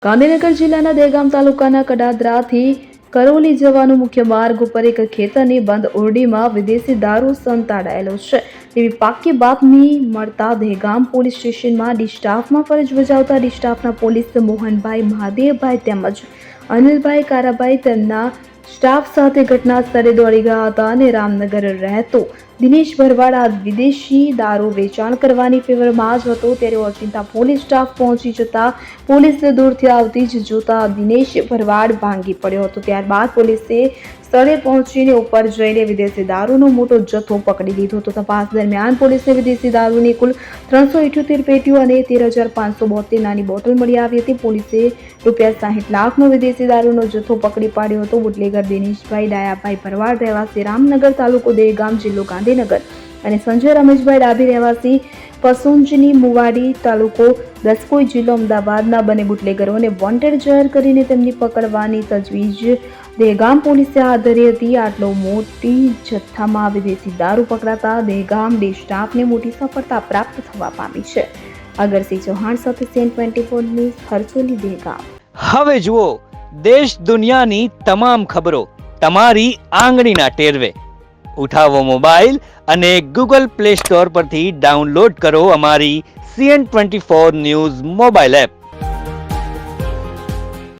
ગાંધીનગર જિલ્લાના દહેગામ તાલુકાના કડાદરાથી કરોલી જવાનો મુખ્ય માર્ગ ઉપર એક ખેતરની બંધ ઓરડીમાં વિદેશી દારૂ સંતાડાયેલો છે તેવી પાક્કી બાતમી મળતા દહેગામ પોલીસ સ્ટેશનમાં ડી સ્ટાફમાં ફરજ બજાવતા ડી સ્ટાફના પોલીસ મોહનભાઈ મહાદેવભાઈ તેમજ અનિલભાઈ કારાભાઈ તેમના સ્ટાફ સાથે ઘટના સ્થળે દોડી ગયા હતા અને રામનગર રહેતો દિનેશ ભરવાડ આ વિદેશી દારૂ વેચાણ કરવાની ફેવરમાં જ હતો ત્યારે ઓચિંતા પોલીસ સ્ટાફ પહોંચી જતા પોલીસને દૂરથી આવતી જ જોતા દિનેશ ભરવાડ ભાંગી પડ્યો હતો। ત્યારબાદ પોલીસે સ્થળે પહોંચીને ઉપર જઈને વિદેશી દારૂનો મોટો જથ્થો પકડી લીધો હતો। તપાસ દરમિયાન પોલીસને વિદેશી દારૂની કુલ 378 પેટીઓ અને 13,572 નાની બોટલ મળી આવી હતી। પોલીસે ₹60 લાખનો વિદેશી દારૂનો જથ્થો પકડી પાડ્યો હતો। બુટલેગર દિનેશભાઈ ડાયાભાઈ ભરવાડ રહેવાસી રામનગર તાલુકો દહેગામ જિલ્લો ગાંધીનગર અને સંજય રમેશભાઈ ડાભી રહેવાસી પસુંજની મુવાડી તાલુકો દસકોઈ જિલ્લો અમદાવાદના બંને બુટલેગરોને વોન્ટેડ જાહેર કરીને તેમની પકડવાની તજવીજ દહેગામ પોલીસે હાથ ધરી હતી। આટલો મોટી જથ્થામાં વિદેશી દારૂ પકડાતા દહેગામ ડી સ્ટાફને મોટી સફળતા પ્રાપ્ત થવા પામી છે। અગરસિંહ ચૌહાણ સાથે CN24 ન્યૂઝ હરસોલી દહેગામ। હવે જુઓ દેશ દુનિયાની તમામ ખબરો તમારી આંગળીના ટેરવે। ઉઠાવો મોબાઈલ અને Google Play Store પરથી ડાઉનલોડ કરો અમારી CN24 ન્યૂઝ મોબાઈલ એપ।